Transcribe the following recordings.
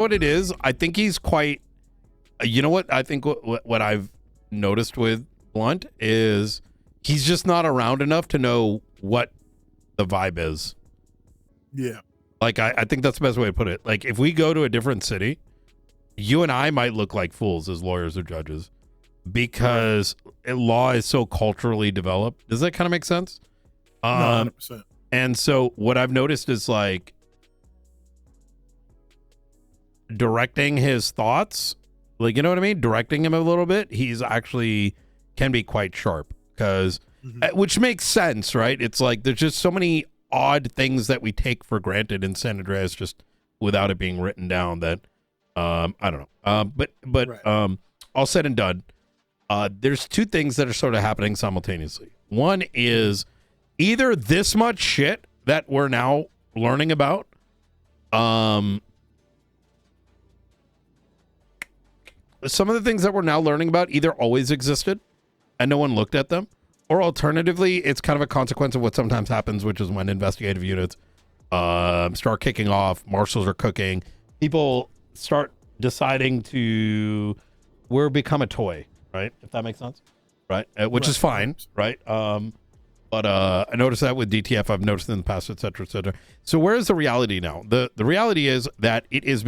what it is? I think he's quite. You know what? I think what I've noticed with Blunt is he's just not around enough to know what the vibe is. Yeah. Like, I think that's the best way to put it. Like, if we go to a different city, you and I might look like fools as lawyers or judges because law is so culturally developed. Does that kind of make sense? No, 100%. And so what I've noticed is, like, directing his thoughts, like, you know what I mean? Directing him a little bit, he's actually can be quite sharp because, which makes sense, right? It's like there's just so many odd things that we take for granted in San Andreas just without it being written down that I don't know. But all said and done, there's two things that are sort of happening simultaneously. One is either this much shit that we're now learning about, some of the things that we're now learning about either always existed and no one looked at them, or alternatively, it's kind of a consequence of what sometimes happens, which is when investigative units start kicking off, marshals are cooking, people start deciding to become a toy, right? If that makes sense, right? Which is fine, right? But I noticed that with DTF. I've noticed in the past, et cetera, et cetera. So where is the reality now? The reality is that it is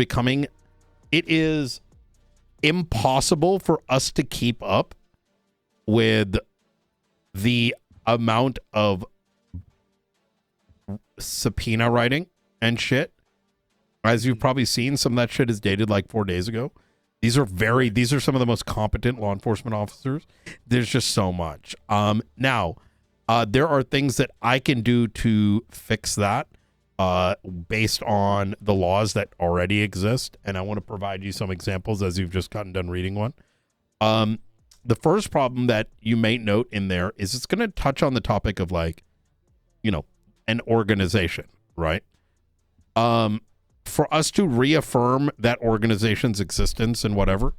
impossible for us to keep up with the amount of subpoena writing and shit. As you've probably seen, some of that shit is dated like 4 days ago. These are some of the most competent law enforcement officers. There's just so much. Now, there are things that I can do to fix that based on the laws that already exist. And I want to provide you some examples as you've just gotten done reading one. The first problem that you may note in there is it's going to touch on the topic of, like, you know, an organization, right? For us to reaffirm that organization's existence and whatever,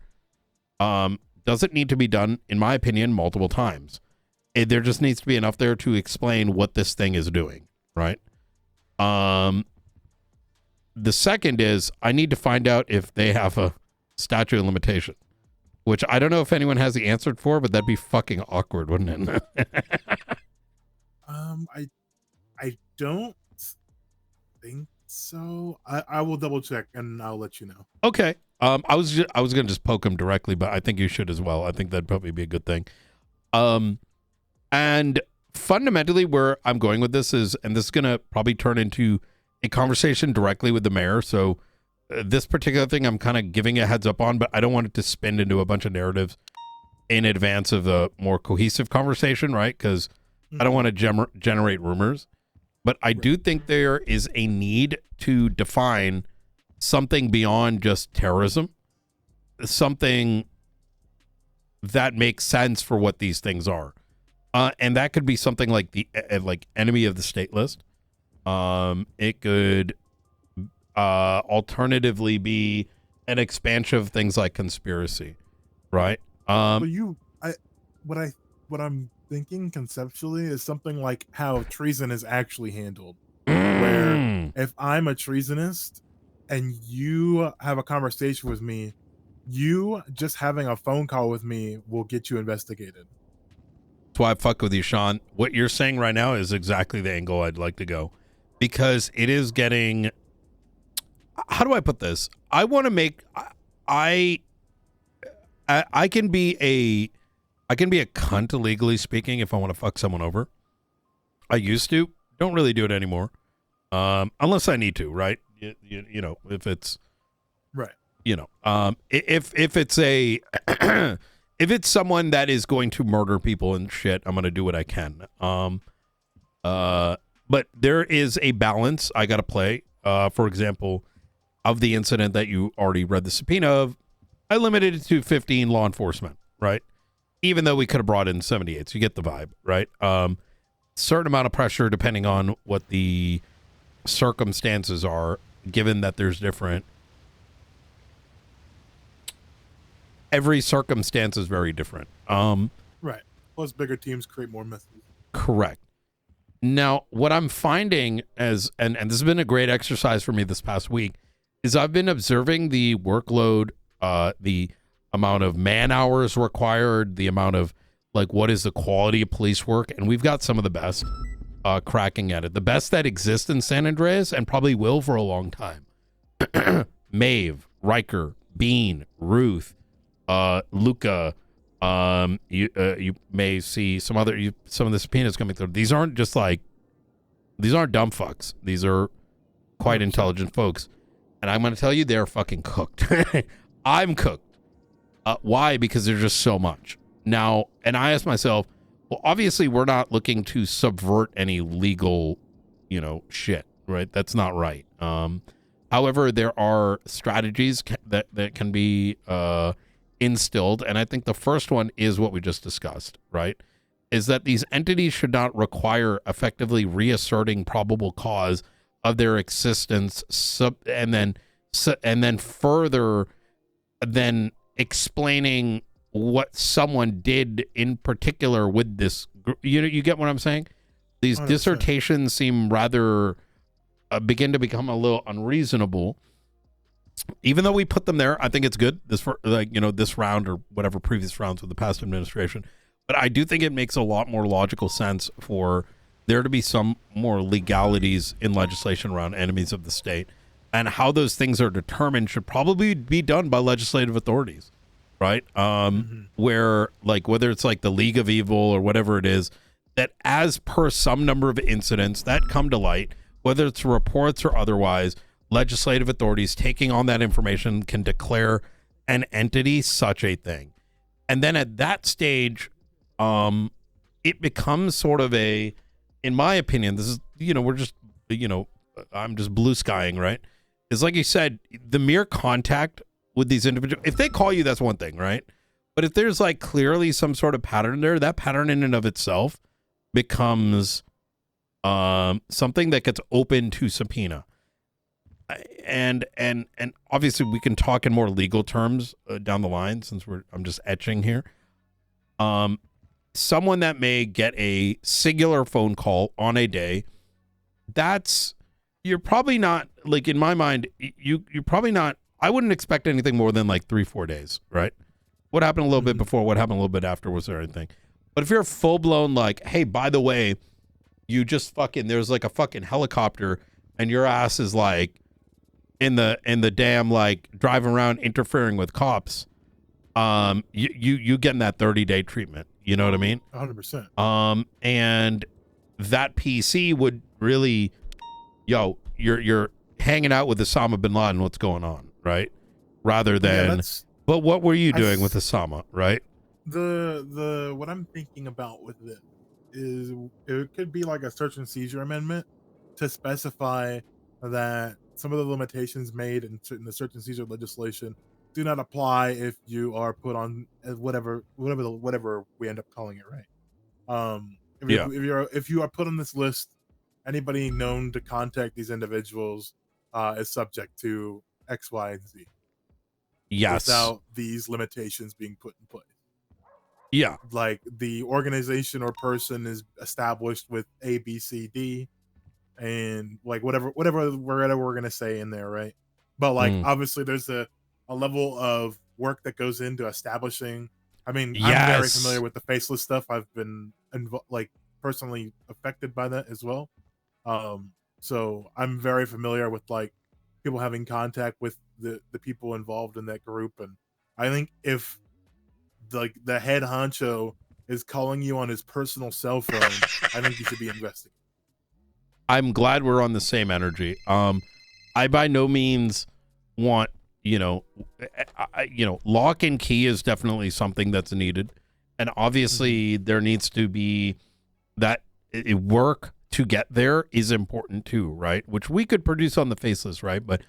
doesn't need to be done, in my opinion, multiple times. There just needs to be enough there to explain what this thing is doing, right? The second is I need to find out if they have a statute of limitation, which I don't know if anyone has the answer for, but that'd be fucking awkward, wouldn't it? I don't think so. I will double check and I'll let you know. Okay. I was gonna just poke him directly, but I think you should as well. I think that'd probably be a good thing. And fundamentally where I'm going with this is, and this is gonna probably turn into a conversation directly with the mayor. So this particular thing I'm kind of giving a heads up on, but I don't want it to spin into a bunch of narratives in advance of a more cohesive conversation, right? Because I don't want to generate rumors. But I do think there is a need to define something beyond just terrorism, something that makes sense for what these things are. And that could be something like the like enemy of the state list. It could alternatively be an expansion of things like conspiracy, right? What I'm thinking conceptually is something like how treason is actually handled. Where if I'm a treasonist and you have a conversation with me, you just having a phone call with me will get you investigated. That's why I fuck with you, Sean. What you're saying right now is exactly the angle I'd like to go, because it is getting, how do I put this? I want to make, I can be a cunt, legally speaking, if I want to fuck someone over. I used to. Don't really do it anymore. Unless I need to, right? You know, if it's right. You know, if it's a if it's someone that is going to murder people and shit, I'm gonna do what I can. But there is a balance I gotta play. For example, of the incident that you already read the subpoena of, I limited it to 15 law enforcement, right? Even though we could have brought in 78, so you get the vibe, right? Certain amount of pressure depending on what the circumstances are, given that there's different. Every circumstance is very different. Right. Plus bigger teams create more messes. Correct. Now, what I'm finding as, and this has been a great exercise for me this past week, is I've been observing the workload, the amount of man hours required, the amount of like what is the quality of police work, and we've got some of the best cracking at it. The best that exists in San Andreas and probably will for a long time. Maeve, Riker, Bean, Ruth, Luca. You may see some of the subpoenas coming through. These aren't dumb fucks. These are quite intelligent folks. And I'm going to tell you, they're fucking cooked. I'm cooked. Why? Because there's just so much. Now, and I ask myself, well, obviously we're not looking to subvert any legal, shit, right? That's not right. However, there are strategies that can be instilled. And I think the first one is what we just discussed, right? Is that these entities should not require effectively reasserting probable cause of their existence, and then further then explaining what someone did in particular with this. You get what I'm saying? These 100%. Dissertations seem rather begin to become a little unreasonable. Even though we put them there, I think it's good. This round or whatever previous rounds with the past administration. But I do think it makes a lot more logical sense for there to be some more legalities in legislation around enemies of the state, and how those things are determined should probably be done by legislative authorities, right? Where like whether it's like the League of Evil or whatever it is, that as per some number of incidents that come to light, whether it's reports or otherwise, legislative authorities taking on that information can declare an entity such a thing. And then at that stage, it becomes sort of a, in my opinion, this is, we're just, I'm just blue skying, right? It's like you said, the mere contact with these individuals, if they call you, that's one thing, right? But if there's like clearly some sort of pattern there, that pattern in and of itself becomes something that gets open to subpoena. And obviously we can talk in more legal terms down the line, since I'm just etching here. Someone that may get a singular phone call on a day, you're probably not, like in my mind, you're probably not, I wouldn't expect anything more than like 3-4 days, right? What happened a little bit before, what happened a little bit after, was there anything? But if you're full blown like, hey, by the way, you just there's like a fucking helicopter and your ass is like in the damn, like driving around interfering with cops, you getting that 30-day treatment. You know what I mean? 100%. And that PC would really, you're hanging out with Osama bin Laden. What's going on, right? Rather than, but what were you doing with Osama, right? The what I'm thinking about with it is it could be like a search and seizure amendment to specify that some of the limitations made in the search and seizure legislation do not apply if you are put on whatever we end up calling it, right? If you are put on this list, anybody known to contact these individuals is subject to X, Y, and Z. Yes. Without these limitations being put in place. Yeah. Like the organization or person is established with A, B, C, D, and like whatever we're gonna say in there, right? But like obviously there's a level of work that goes into establishing. I mean, yes. I'm very familiar with the faceless stuff. I've been personally affected by that as well. So I'm very familiar with like people having contact with the people involved in that group. And I think if like the head honcho is calling you on his personal cell phone, I think you should be investigated. I'm glad we're on the same energy. I by no means want, lock and key is definitely something that's needed. And obviously there needs to be that work to get there is important too, right? Which we could produce on the faceless, right? But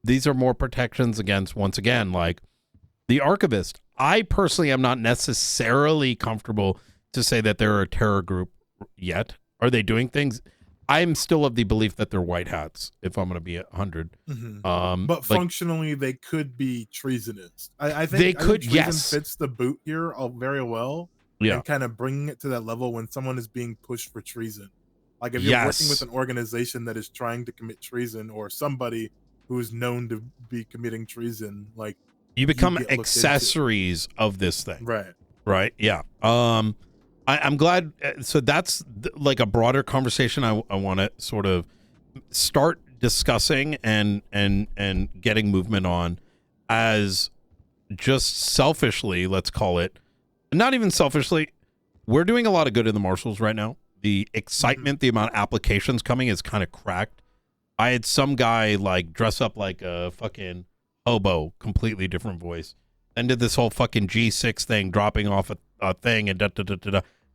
these are more protections against, once again, like the archivist. I personally am not necessarily comfortable to say that they're a terror group yet. Are they doing things? I'm still of the belief that they're white hats, if I'm going to be 100. But functionally, they could be treasonous. I think they could. Treason fits the boot here very well. Yeah. And kind of bringing it to that level when someone is being pushed for treason. Like if you're working with an organization that is trying to commit treason, or somebody who is known to be committing treason, like You become get looked into. accessories of this thing. Right. Right. Yeah. I'm glad. So that's like a broader conversation. I want to sort of start discussing and getting movement on, as just selfishly, let's call it, not even selfishly. We're doing a lot of good in the marshals right now. The excitement, the amount of applications coming is kind of cracked. I had some guy like dress up like a fucking hobo, completely different voice, and did this whole fucking G6 thing, dropping off a thing and da.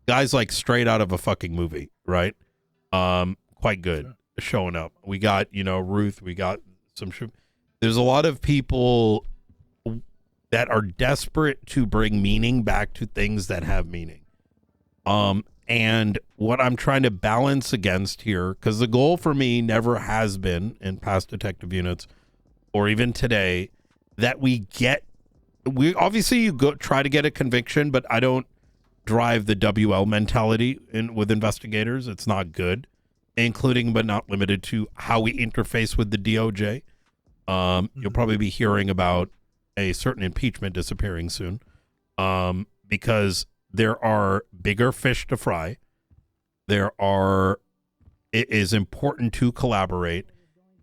Guys like straight out of a fucking movie, right? Quite good. Showing up. We got, Ruth, we got some there's a lot of people that are desperate to bring meaning back to things that have meaning. And what I'm trying to balance against here, because the goal for me never has been in past detective units or even today, that we obviously you go try to get a conviction, but I don't drive the WL mentality with investigators. It's not good, including but not limited to how we interface with the DOJ. You'll probably be hearing about a certain impeachment disappearing soon, because there are bigger fish to fry. It is important to collaborate.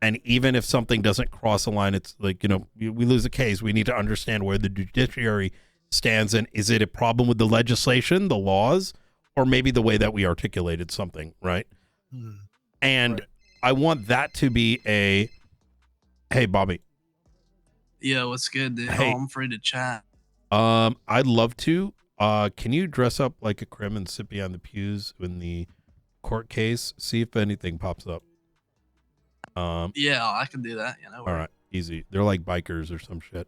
And even if something doesn't cross a line, it's like, we lose a case. We need to understand where the judiciary stands. And is it a problem with the legislation, the laws, or maybe the way that we articulated something, right? And right. I want that to be hey, Bobby. Yeah, what's good, dude? Hey. I'm free to chat. I'd love to. Can you dress up like a crim and sit behind the pews in the court case? See if anything pops up. Yeah, I can do that. All right, easy. They're like bikers or some shit.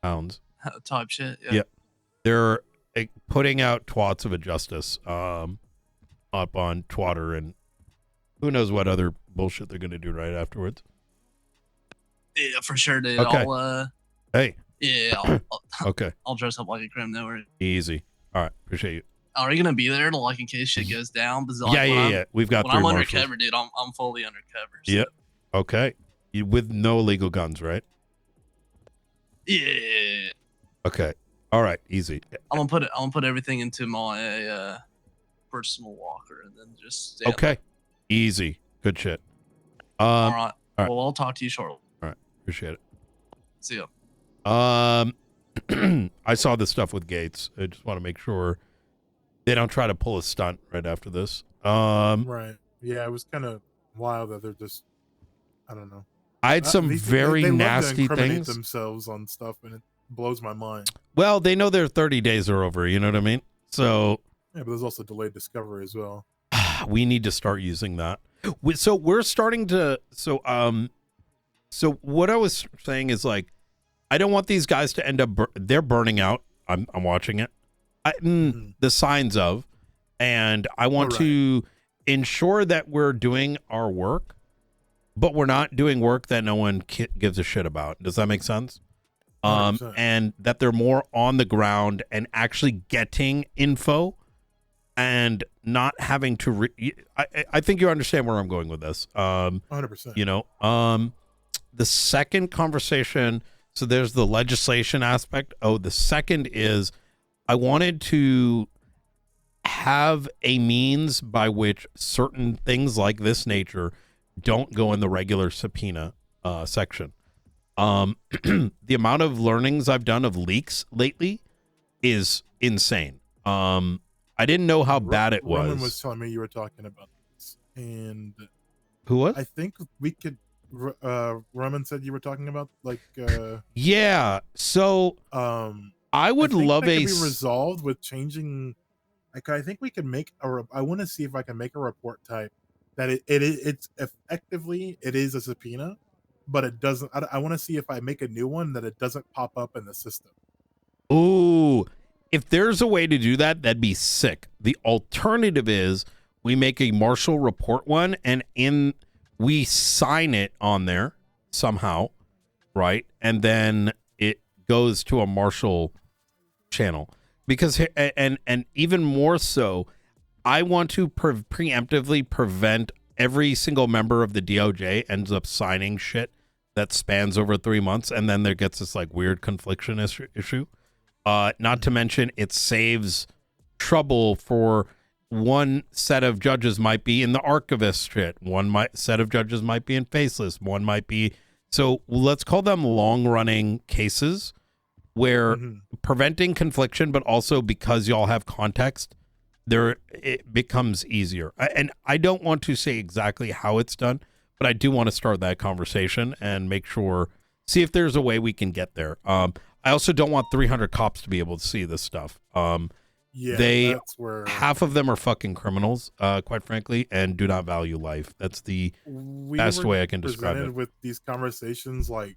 Hounds. Type shit. Yeah. Yep. They're putting out twats of a justice up on Twitter, and who knows what other bullshit they're going to do right afterwards. Yeah, for sure, dude. Okay. Hey. Yeah. Okay. I'll dress up like a crim. No worries. Easy. All right. Appreciate you. Are you gonna be there to in case shit goes down? Because, yeah. We've got. When I'm undercover, dude, I'm fully undercover. So. Yep. Okay. With no illegal guns, right? Yeah. Okay. All right. Easy. I'm gonna put everything into my personal locker and then just. Okay. Easy. Good shit. All right. Well, I'll talk to you shortly. All right. Appreciate it. See ya. I saw this stuff with Gates. I just want to make sure they don't try to pull a stunt right after this. Right. Yeah, it was kind of wild that they're just, I don't know. I had some very nasty things. Themselves on stuff, and it blows my mind. Well, they know their 30 days are over. You know what I mean? So yeah, but there's also delayed discovery as well. We need to start using that. So we're starting to. So what I was saying is like, I don't want these guys to end up. They're burning out. I'm watching it. The signs of, and I want to ensure that we're doing our work, but we're not doing work that no one gives a shit about. Does that make sense? 100%. And that they're more on the ground and actually getting info, and not having to. I think you understand where I'm going with this. 100%. The second conversation. So there's the legislation aspect. The second is I wanted to have a means by which certain things like this nature don't go in the regular subpoena section. The amount of learnings I've done of leaks lately is insane. I didn't know how bad it was. Roman was telling me you were talking about this, and who was? I think we could. Roman said you were talking about yeah. So I would love that could be resolved with changing. Like, I think we can make I want to see if I can make a report type that it's effectively it is a subpoena, but it doesn't. I want to see if I make a new one that it doesn't pop up in the system. Ooh, if there's a way to do that, that'd be sick. The alternative is we make a marshal report one, and we sign it on there somehow, right? And then it goes to a marshal channel. Because, and even more so, I want to preemptively prevent every single member of the DOJ ends up signing shit that spans over 3 months, and then there gets this like weird confliction issue. Not to mention, it saves trouble for one set of judges might be in the archivist shit. Set of judges might be in faceless. One might be. So let's call them long running cases where preventing confliction, but also because y'all have context, it becomes easier. And I don't want to say exactly how it's done, but I do want to start that conversation and see if there's a way we can get there. I also don't want 300 cops to be able to see this stuff. That's where half of them are fucking criminals, quite frankly, and do not value life. That's the best way I can describe it. With these conversations like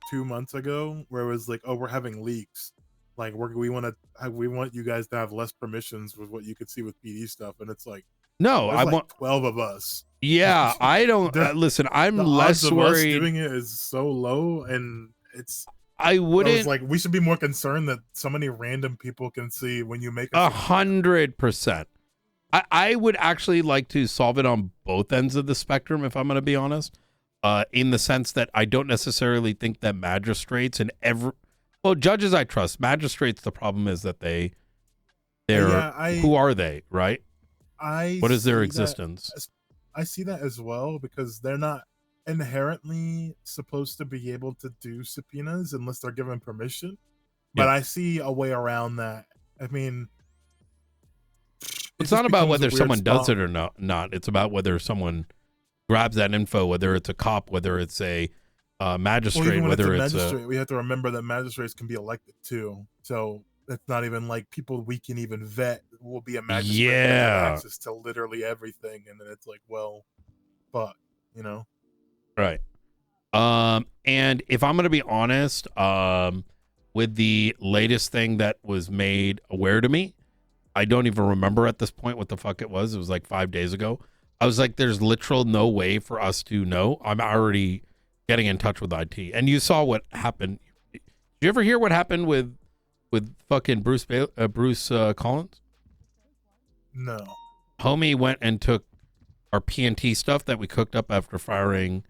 2 months ago, where it was like, oh, we're having leaks. Like we want you guys to have less permissions with what you could see with PD stuff, and it's like, no, I want 12 of us. Yeah, I don't listen. I'm less worried. Doing it is so low, and it's. I wouldn't. It's like we should be more concerned that so many random people can see when you make 100%. I would actually like to solve it on both ends of the spectrum, if I'm going to be honest. In the sense that I don't necessarily think that magistrates and judges I trust. Magistrates, the problem is that who are they, right? What is their existence? I see that as well, because they're not inherently supposed to be able to do subpoenas unless they're given permission. But I see a way around that. I mean, it's not about whether someone does it or not. It's about whether someone grabs that info, whether it's a cop, whether it's a magistrate, whether it's a magistrate. We have to remember that magistrates can be elected too. So it's not even like people we can even vet will be a magistrate. Yeah, have access to literally everything, and then it's like, well, fuck, you know. Right. And if I'm going to be honest, with the latest thing that was made aware to me, I don't even remember at this point what the fuck it was. It was like 5 days ago. I was like, there's literal no way for us to know. I'm already getting in touch with IT. And you saw what happened. Did you ever hear what happened with fucking Bruce Collins? No. Homie went and took our PNT stuff that we cooked up after firing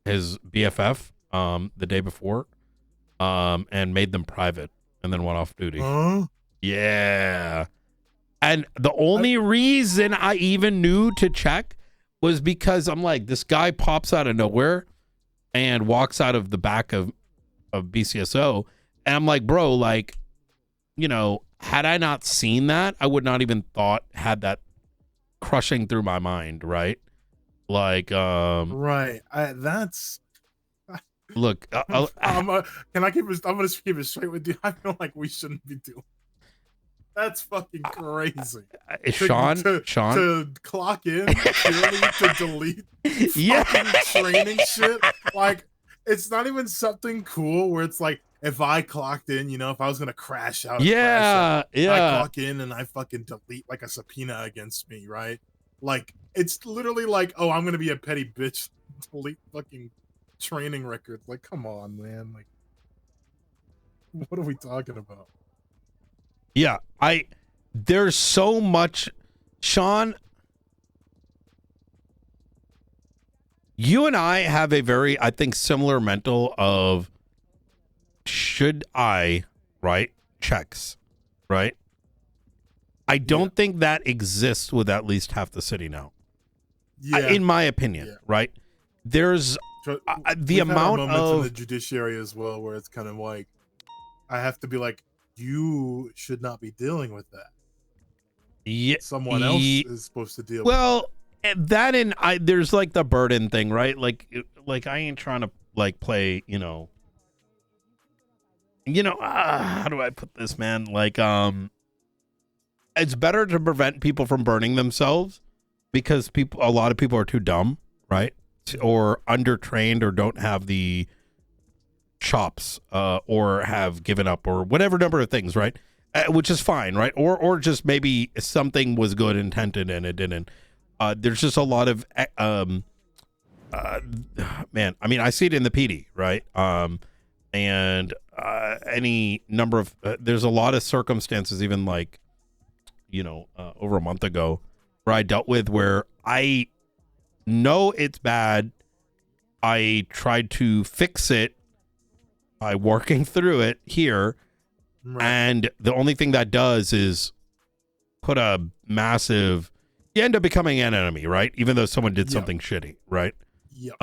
his BFF the day before, and made them private, and then went off duty. Yeah. And the only reason I even knew to check was because I'm like, this guy pops out of nowhere and walks out of the back of BCSO, and I'm like, bro, like, you know, had I not seen that, I would not even had that crushing through my mind, right? Like, right. That's. Look, can I keep it? I'm gonna keep it straight with you. I feel like we shouldn't be doing. That's fucking crazy. Sean, to clock in, purely to delete yeah, training shit. Like, it's not even something cool where it's like, if I clocked in, you know, if I was gonna crash out, yeah, I clock in and I fucking delete like a subpoena against me, right? Like, it's literally like, oh, I'm gonna be a petty bitch, delete fucking training records. Like, come on, man. Like, what are we talking about? Yeah, there's so much. Sean, you and I have a very, I think, similar mental of, should I write checks, right? I don't think that exists with at least half the city now. Yeah, in my opinion, right? There's the amount of in the judiciary as well, where it's kind of like, I have to be like, you should not be dealing with that. Yeah, someone else is supposed to deal. Well, with that and there's like the burden thing, right? Like I ain't trying to like play, you know, how do I put this, man? Like, it's better to prevent people from burning themselves because a lot of people are too dumb, right? Or undertrained, or don't have the chops, or have given up, or whatever number of things, right? Which is fine, right? Or just maybe something was good intended and it didn't. There's just a lot of, man, I mean, I see it in the PD, right? And any number of, there's a lot of circumstances, even like, over a month ago, where I dealt with where I know it's bad, I tried to fix it by working through it here. Right. And the only thing that does is put a massive, you end up becoming an enemy, right? Even though someone did Yep. something shitty, right? Yep.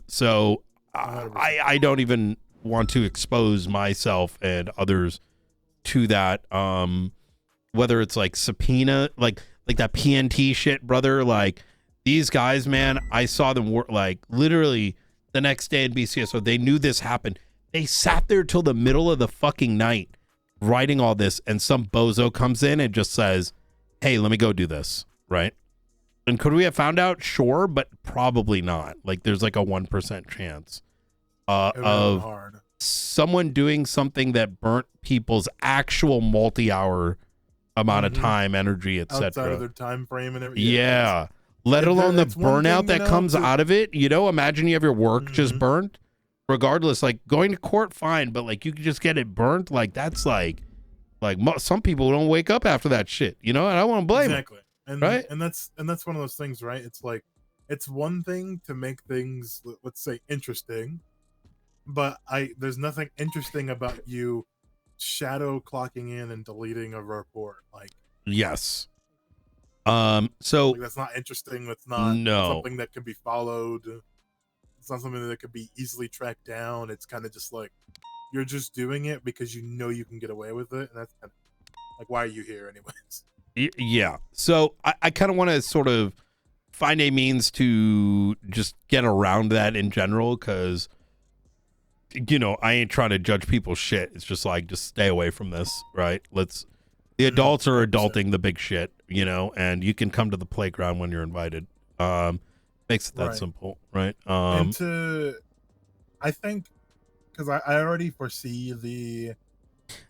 So 100%. I don't even want to expose myself and others to that. Whether it's like subpoena, like that PNT shit, brother. Like these guys, man, I saw them work like literally the next day in BCSO. They knew this happened. They sat there till the middle of the fucking night writing all this, and some bozo comes in and just says, "Hey, let me go do this," right? And could we have found out? Sure, but probably not. Like there's like a 1% chance of hard. someone doing something that burnt people's actual multi-hour amount of time, energy, Outside of etc. their time frame and everything. Yeah. Let alone the it's one burnout thing, that comes out of it. You know, imagine you have your work just burnt. Regardless, like going to court, fine, but like you could just get it burnt. Like that's like some people don't wake up after that shit. You know, and I want to blame them. Exactly. And Right? and that's one of those things, right? It's like it's one thing to make things, let's say, interesting, but there's nothing interesting about you shadow clocking in and deleting a report. Like, Yes. So like that's not interesting. That's not no. something that can be followed. It's not something that could be easily tracked down. It's kind of just like you're just doing it because you know you can get away with it, and that's kind of like, why are you here anyways? Yeah. So I kind of want to sort of find a means to just get around that in general, because you know, I ain't trying to judge people's shit. It's just like, just stay away from this, right? The adults are adulting the big shit, you know, and you can come to the playground when you're invited. Makes it that Right. simple, right? And I think, because I already foresee the.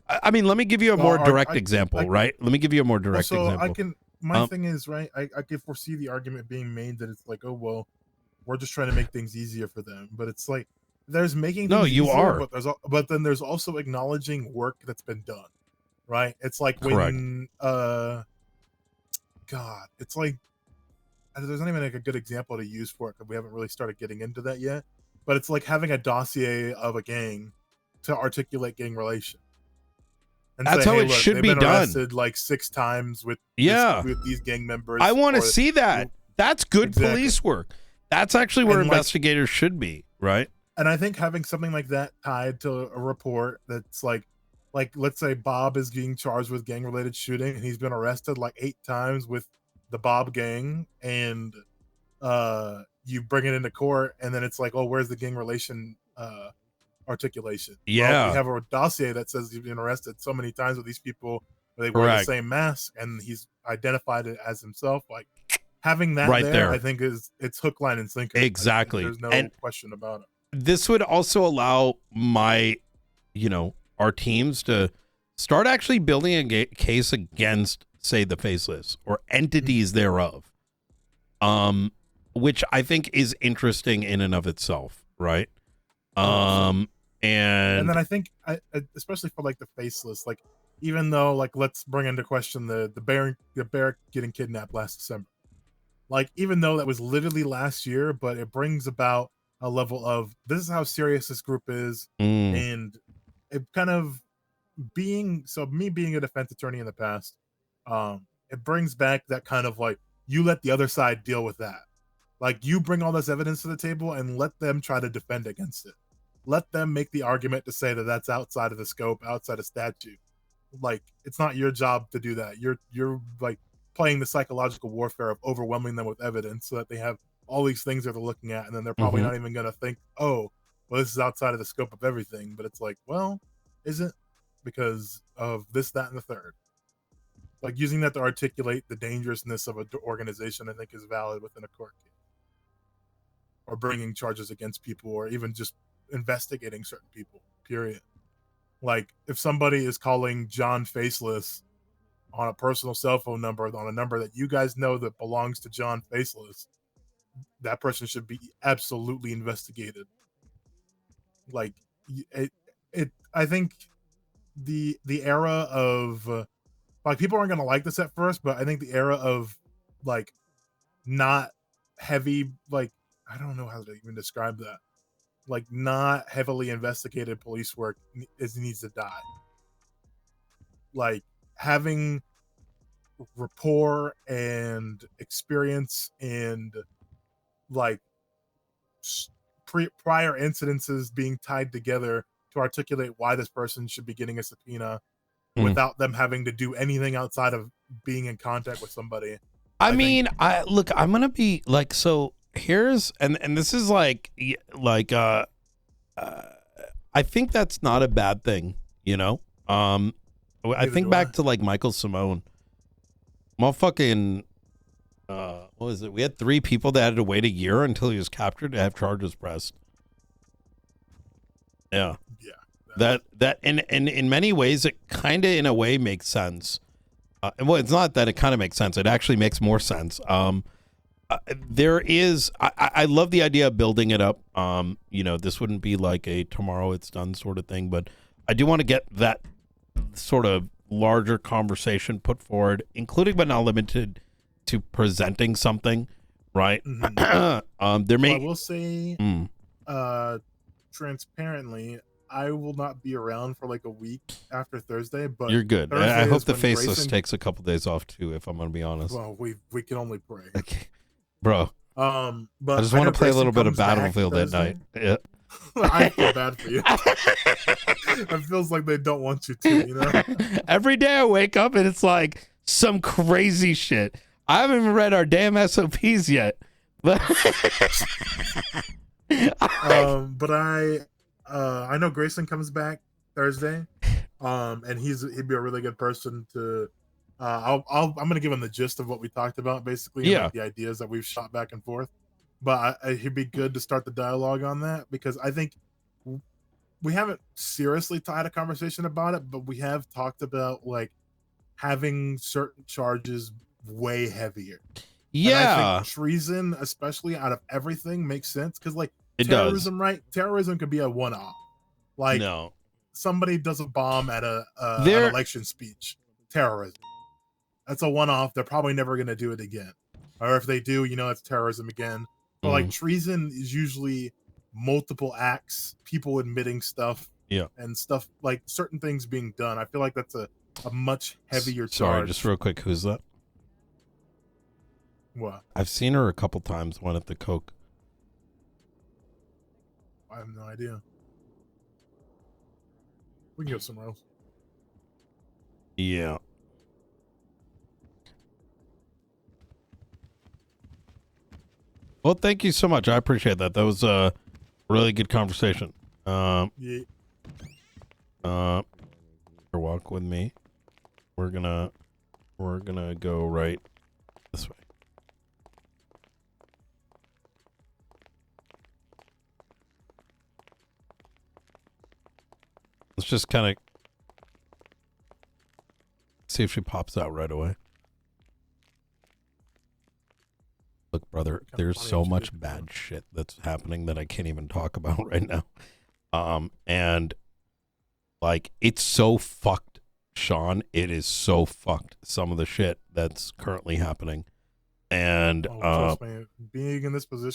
I mean, let me give you a more direct I example, can- right? Let me give you a more direct so example. I can. My thing is, right, I can foresee the argument being made that it's like, oh well, we're just trying to make things easier for them, but it's like there's making things you easier, are. but then there's also acknowledging work that's been done, right? It's like Correct. when God, it's like there's not even like a good example to use for it because we haven't really started getting into that yet. But it's like having a dossier of a gang to articulate gang relation. And That's say, how hey, it look, should they've be been done. arrested like 6 times with with these gang members. I want to or- see that. That's good Exactly. police work. That's actually where And, like- investigators should be, right? And I think having something like that tied to a report that's like let's say Bob is being charged with gang related shooting and he's been arrested like 8 times with the Bob gang, and you bring it into court and then it's like, oh, where's the gang relation articulation? Yeah. Well, we have a dossier that says he's been arrested so many times with these people where they wear the Correct. same mask and he's identified it as himself. Like having that Right there. I think it's hook, line, and sinker. Like, Exactly. there's no And question about it. this would also allow our teams to start actually building a case against, say, the faceless or entities thereof, which I think is interesting in and of itself, right? And then I think, especially for like the faceless, like even though like let's bring into question the bear getting kidnapped last December, like even though that was literally last year, but it brings about a level of this is how serious this group is, and it kind of me being a defense attorney in the past, it brings back that kind of like you let the other side deal with that, like you bring all this evidence to the table and let them try to defend against it. Let them make the argument to say that that's outside of the scope, outside of statute. Like it's not your job to do that. You're like playing the psychological warfare of overwhelming them with evidence so that they have all these things that they're looking at, and then they're probably not even going to think, oh, well, this is outside of the scope of everything. But it's like, well, is it? Because of this, that, and the third. Like using that to articulate the dangerousness of an organization, I think is valid within a court case. Or bringing charges against people, or even just investigating certain people, period. Like if somebody is calling John Faceless on a personal cell phone number, on a number that you guys know that belongs to John Faceless, that person should be absolutely investigated. Like I think the era of like people aren't going to like this at first, but I think the era of like not heavy, like I don't know how to even describe that. like not heavily investigated police work needs to die. Like having rapport and experience and like prior incidences being tied together to articulate why this person should be getting a subpoena without them having to do anything outside of being in contact with somebody. I mean, look, I'm gonna be like, so here's and this is like I think that's not a bad thing, you know. I think back to like Michael Simone, motherfucking, what was it? We had 3 people that had to wait a year until he was captured to have charges pressed. Yeah. That in many ways it kind of in a way makes sense. Well, it's not that it kind of makes sense. It actually makes more sense. There is, I love the idea of building it up. You know, this wouldn't be like a tomorrow it's done sort of thing, but I do want to get that sort of larger conversation put forward, including but not limited to presenting something, right? There may. I will say, transparently, I will not be around for like a week after Thursday, but you're good. Thursday I hope the when faceless takes a couple days off too, if I'm gonna be honest. Well, we can only pray. Okay. Bro. But I just want to play a little bit of Battlefield at night. Yeah. I feel bad for you. It feels like they don't want you to, you know? Every day I wake up and it's like some crazy shit. I haven't even read our damn SOPs yet. But but I know Grayson comes back Thursday. And he'd be a really good person to I'm gonna give him the gist of what we talked about, basically, and like the ideas that we've shot back and forth. But he'd be good to start the dialogue on that, because I think we haven't seriously had a conversation about it, but we have talked about like having certain charges way heavier. Yeah, and I think treason, especially out of everything, makes sense, because like terrorism, right? Terrorism could be a one-off. Like somebody does a bomb at an election speech. Terrorism. That's a one-off. They're probably never going to do it again. Or if they do, you know, it's terrorism again. But like treason is usually multiple acts, people admitting stuff, and stuff like certain things being done. I feel like that's a much heavier charge. Sorry, just real quick, who's that? What? I've seen her a couple times. One at the Coke. I have no idea. We can go somewhere else. Yeah. Well, thank you so much. I appreciate that. That was a really good conversation. Walk with me. We're gonna go right this way. Let's just kind of see if she pops out right away. Look, brother, there's so much bad shit that's happening that I can't even talk about right now. And like, it's so fucked, Sean. It is so fucked, some of the shit that's currently happening. And trust me, being in this position